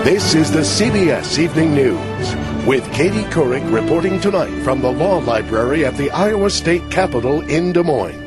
This is the CBS Evening News with Katie Couric reporting tonight from the Law Library at the Iowa State Capitol in Des Moines.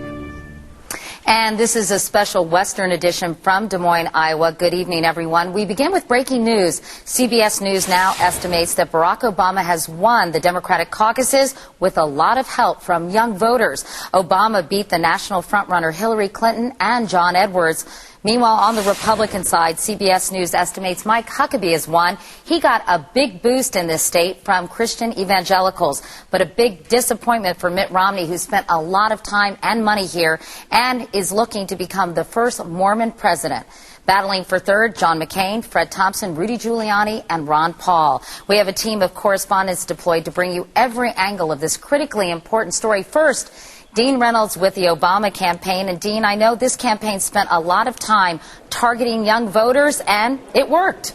And this is a special Western edition from Des Moines, Iowa. Good evening, everyone. We begin with breaking news. CBS News now estimates that Barack Obama has won the Democratic caucuses with a lot of help from young voters. Obama beat the national frontrunner Hillary Clinton and John Edwards. Meanwhile, on the Republican side, CBS News estimates Mike Huckabee has won. He got a big boost in this state from Christian evangelicals, but a big disappointment for Mitt Romney, who spent a lot of time and money here and is looking to become the first Mormon president. Battling for third, John McCain, Fred Thompson, Rudy Giuliani, and Ron Paul. We have a team of correspondents deployed to bring you every angle of this critically important story. First, Dean Reynolds with the Obama campaign. And Dean, I know this campaign spent a lot of time targeting young voters, and it worked.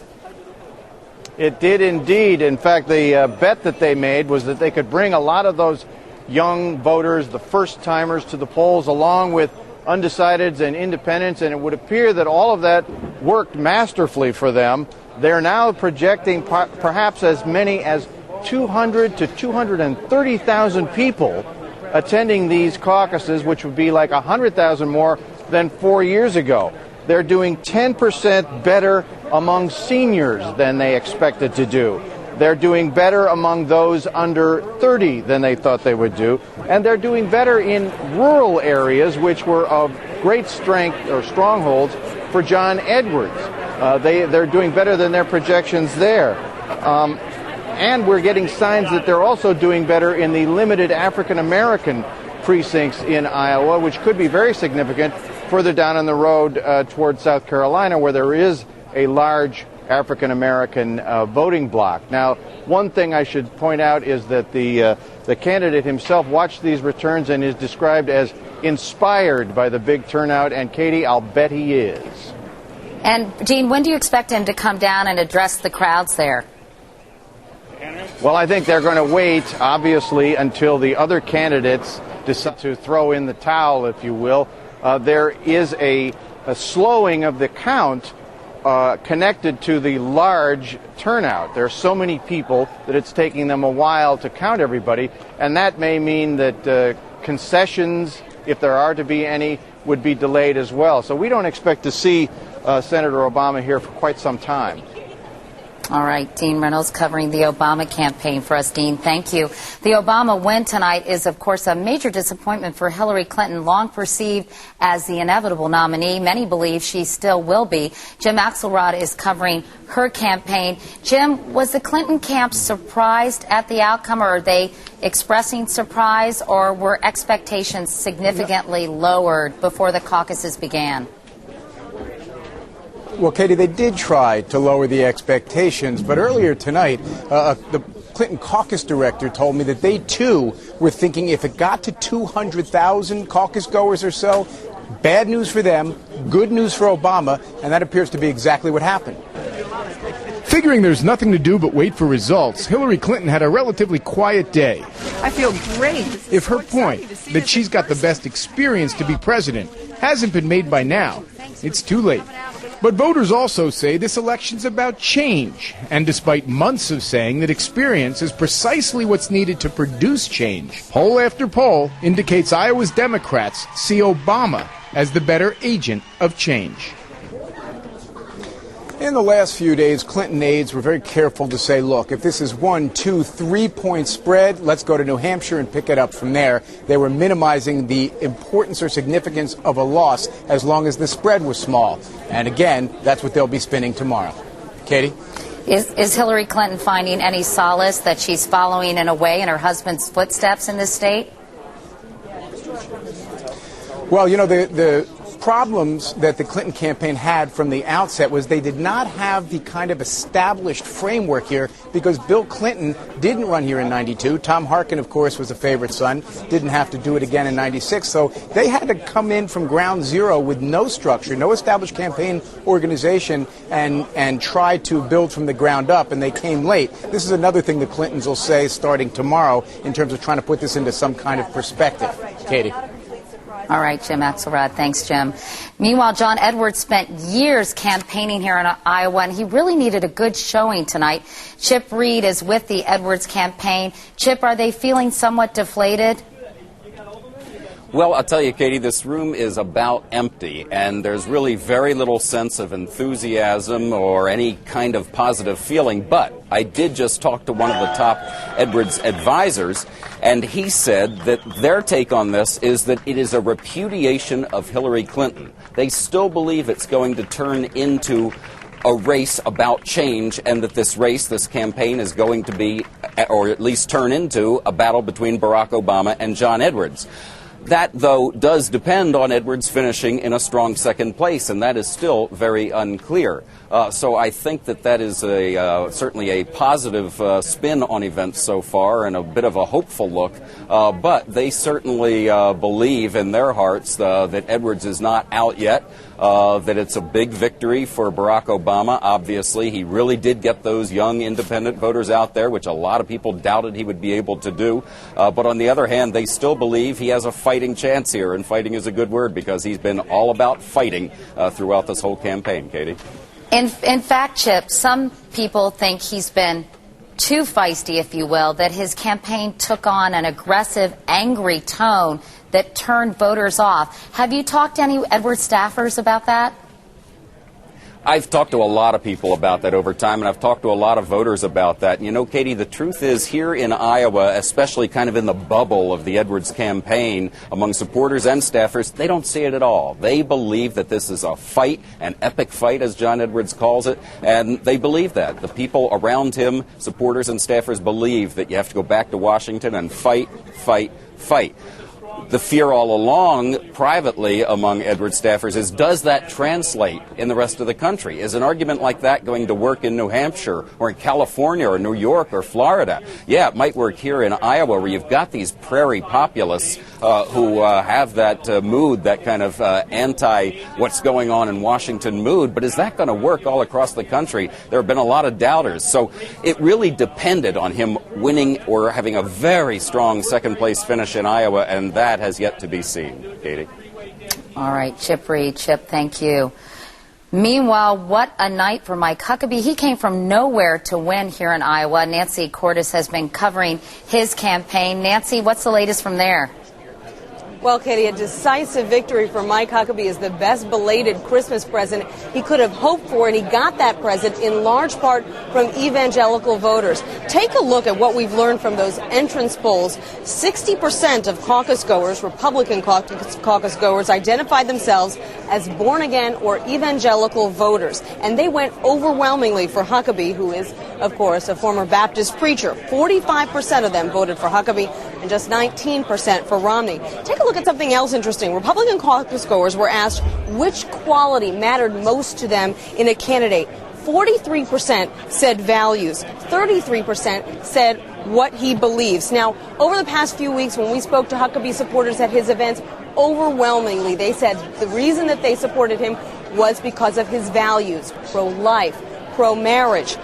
It did indeed. In fact, the bet that they made was that they could bring a lot of those young voters, the first-timers, to the polls, along with undecideds and independents, and it would appear that all of that worked masterfully for them. They're now projecting perhaps as many as 200 to 230,000 people attending these caucuses, which would be like 100,000 more than 4 years ago. They're doing 10% better among seniors than they expected to do. They're doing better among those under 30 than they thought they would do. And they're doing better in rural areas, which were of great strength or strongholds for John Edwards. They're doing better than their projections there. And we're getting signs that they're also doing better in the limited African-American precincts in Iowa, which could be very significant further down on the road towards South Carolina, where there is a large African-American voting bloc. Now, one thing I should point out is that the candidate himself watched these returns and is described as inspired by the big turnout, and Katie, I'll bet he is. And, Dean, when do you expect him to come down and address the crowds there? Well, I think they're going to wait, obviously, until the other candidates decide to throw in the towel, if you will. There is a slowing of the count connected to the large turnout. There are so many people that it's taking them a while to count everybody, and that may mean that concessions, if there are to be any, would be delayed as well. So we don't expect to see Senator Obama here for quite some time. All right, Dean Reynolds covering the Obama campaign for us. Dean, thank you. The Obama win tonight is, of course, a major disappointment for Hillary Clinton, long perceived as the inevitable nominee. Many believe she still will be. Jim Axelrod is covering her campaign. Jim, was the Clinton camp surprised at the outcome, or are they expressing surprise, or were expectations significantly lowered before the caucuses began? Well, Katie, they did try to lower the expectations, but earlier tonight, the Clinton caucus director told me that they, too, were thinking if it got to 200,000 caucus goers or so, bad news for them, good news for Obama, and that appears to be exactly what happened. Figuring there's nothing to do but wait for results, Hillary Clinton had a relatively quiet day. I feel great. If her point, that she's got the best experience to be president, hasn't been made by now, it's too late. But voters also say this election's about change. And despite months of saying that experience is precisely what's needed to produce change, poll after poll indicates Iowa's Democrats see Obama as the better agent of change. In the last few days, Clinton aides were very careful to say, look, if this is 1, 2, 3-point spread, let's go to New Hampshire and pick it up from there. They were minimizing the importance or significance of a loss as long as the spread was small. And again, that's what they'll be spinning tomorrow. Katie? Is Hillary Clinton finding any solace that she's following, in a way, in her husband's footsteps in this state? Well, you know, the problems that the Clinton campaign had from the outset was they did not have the kind of established framework here because Bill Clinton didn't run here in 92. Tom Harkin, of course, was a favorite son, didn't have to do it again in 96. So they had to come in from ground zero with no structure, no established campaign organization, and try to build from the ground up, and they came late. This is another thing the Clintons will say starting tomorrow in terms of trying to put this into some kind of perspective. Katie? All right, Jim Axelrod. Thanks, Jim. Meanwhile, John Edwards spent years campaigning here in Iowa, and he really needed a good showing tonight. Chip Reed is with the Edwards campaign. Chip, are they feeling somewhat deflated? Well, I'll tell you, Katie, this room is about empty, and there's really very little sense of enthusiasm or any kind of positive feeling. But I did just talk to one of the top Edwards advisors, and he said that their take on this is that it is a repudiation of Hillary Clinton. They still believe it's going to turn into a race about change, and that this race, this campaign, is going to be, or at least turn into, a battle between Barack Obama and John Edwards. That, though, does depend on Edwards finishing in a strong second place, and that is still very unclear. So I think that is certainly a positive spin on events so far and a bit of a hopeful look. But they certainly believe in their hearts that Edwards is not out yet, that it's a big victory for Barack Obama. Obviously, he really did get those young independent voters out there, which a lot of people doubted he would be able to do. But on the other hand, they still believe he has a fighting chance here, and fighting is a good word because he's been all about fighting throughout this whole campaign, Katie. In fact, Chip, some people think he's been too feisty, if you will, that his campaign took on an aggressive, angry tone that turned voters off. Have you talked to any Edwards staffers about that? I've talked to a lot of people about that over time, and I've talked to a lot of voters about that. And you know, Katie, the truth is here in Iowa, especially kind of in the bubble of the Edwards campaign, among supporters and staffers, they don't see it at all. They believe that this is a fight, an epic fight, as John Edwards calls it, and they believe that. The people around him, supporters and staffers, believe that you have to go back to Washington and fight, fight, fight. The fear all along, privately among Edwards staffers, is does that translate in the rest of the country? Is an argument like that going to work in New Hampshire or in California or New York or Florida? Yeah, it might work here in Iowa, where you've got these prairie populists who have that mood, that kind of anti-what's going on in Washington mood. But is that going to work all across the country? There have been a lot of doubters. So it really depended on him winning or having a very strong second-place finish in Iowa, and that has yet to be seen, Katie. All right, Chip Reed. Chip, thank you. Meanwhile, what a night for Mike Huckabee. He came from nowhere to win here in Iowa. Nancy Cordes has been covering his campaign. Nancy, what's the latest from there? Well, Katie, a decisive victory for Mike Huckabee is the best belated Christmas present he could have hoped for, and he got that present in large part from evangelical voters. Take a look at what we've learned from those entrance polls. 60% of caucus goers, Republican caucus goers, identified themselves as born-again or evangelical voters, and they went overwhelmingly for Huckabee, who is, of course, a former Baptist preacher. 45% of them voted for Huckabee and just 19% for Romney. Take a look at something else interesting. Republican caucus goers were asked which quality mattered most to them in a candidate. 43% said values. 33% said what he believes. Now, over the past few weeks, when we spoke to Huckabee supporters at his events, overwhelmingly they said the reason that they supported him was because of his values, pro-life, pro-marriage.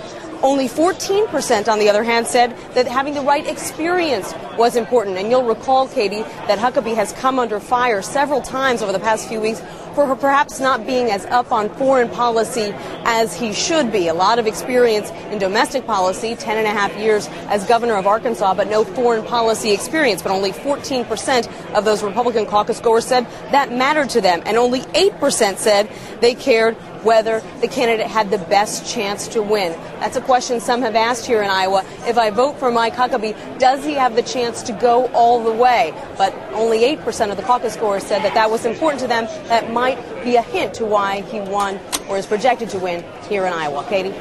Only 14%, on the other hand, said that having the right experience was important. And you'll recall, Katie, that Huckabee has come under fire several times over the past few weeks for perhaps not being as up on foreign policy as he should be. A lot of experience in domestic policy, 10 and a half years as governor of Arkansas, but no foreign policy experience. But only 14% of those Republican caucus goers said that mattered to them. And only 8% said they cared whether the candidate had the best chance to win. That's a question some have asked here in Iowa. If I vote for Mike Huckabee, does he have the chance to go all the way? But only 8% of the caucus goers said that that was important to them. That might be a hint to why he won or is projected to win here in Iowa. Katie?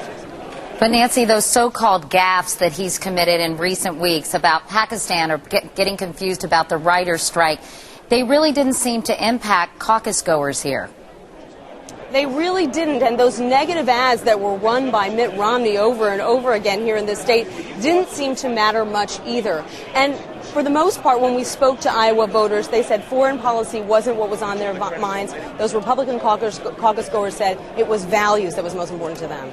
But Nancy, those so-called gaffes that he's committed in recent weeks about Pakistan or getting confused about the writers' strike, they really didn't seem to impact caucus goers here. They really didn't, and those negative ads that were run by Mitt Romney over and over again here in this state didn't seem to matter much either. And for the most part, when we spoke to Iowa voters, they said foreign policy wasn't what was on their minds. Those Republican caucus goers said it was values that was most important to them.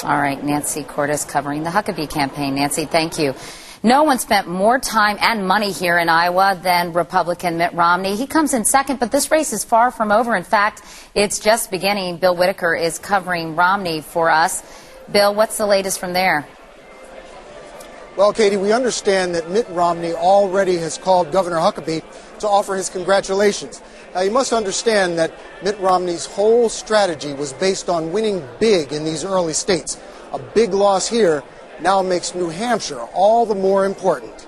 All right, Nancy Cordes covering the Huckabee campaign. Nancy, thank you. No one spent more time and money here in Iowa than Republican Mitt Romney. He comes in second, but this race is far from over. In fact, it's just beginning. Bill Whitaker is covering Romney for us. Bill, what's the latest from there? Well, Katie, we understand that Mitt Romney already has called Governor Huckabee to offer his congratulations. Now, you must understand that Mitt Romney's whole strategy was based on winning big in these early states. A big loss here now makes New Hampshire all the more important.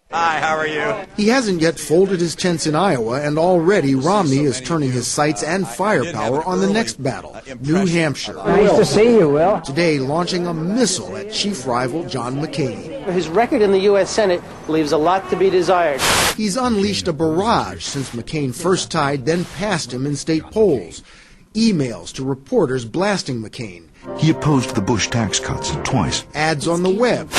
Hi, how are you? He hasn't yet folded his tents in Iowa, and already Romney is turning his sights and firepower on the next battle, New Hampshire. Nice to see you, Will. Today, launching a missile at chief rival John McCain. His record in the U.S. Senate leaves a lot to be desired. He's unleashed a barrage since McCain first tied, then passed him in state polls. Emails to reporters blasting McCain. He opposed the Bush tax cuts twice. Ads on the web,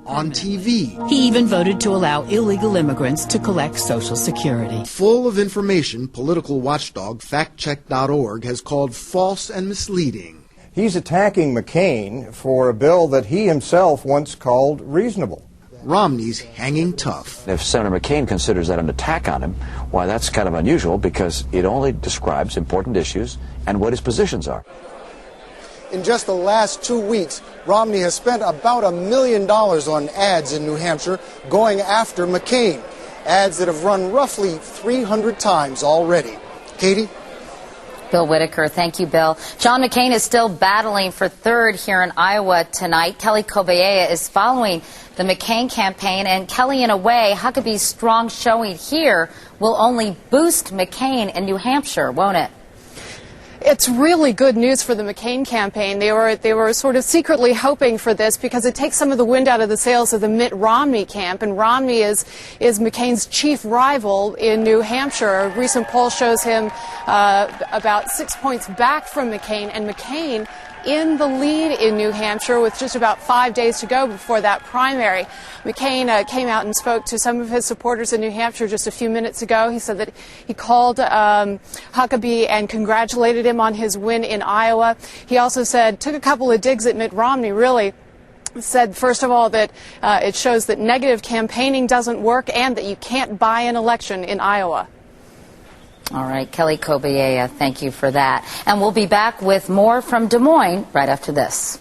on TV. He even voted to allow illegal immigrants to collect Social Security. Full of information, political watchdog factcheck.org has called false and misleading. He's attacking McCain for a bill that he himself once called reasonable. Romney's hanging tough. If Senator McCain considers that an attack on him, why, that's kind of unusual because it only describes important issues and what his positions are. In just the last 2 weeks, Romney has spent about $1 million on ads in New Hampshire going after McCain. Ads that have run roughly 300 times already. Katie? Bill Whitaker. Thank you, Bill. John McCain is still battling for third here in Iowa tonight. Kelly Kobayea is following the McCain campaign. And Kelly, in a way, Huckabee's strong showing here will only boost McCain in New Hampshire, won't it? It's really good news for the McCain campaign. They were sort of secretly hoping for this because it takes some of the wind out of the sails of the Mitt Romney camp, and Romney is McCain's chief rival in New Hampshire. A recent poll shows him about 6 points back from McCain, and McCain in the lead in New Hampshire with just about 5 days to go before that primary. McCain came out and spoke to some of his supporters in New Hampshire just a few minutes ago. He said that he called Huckabee and congratulated him on his win in Iowa. He also took a couple of digs at Mitt Romney, really. Said, first of all, that it shows that negative campaigning doesn't work and that you can't buy an election in Iowa. All right, Kelly Kobayea, thank you for that. And we'll be back with more from Des Moines right after this.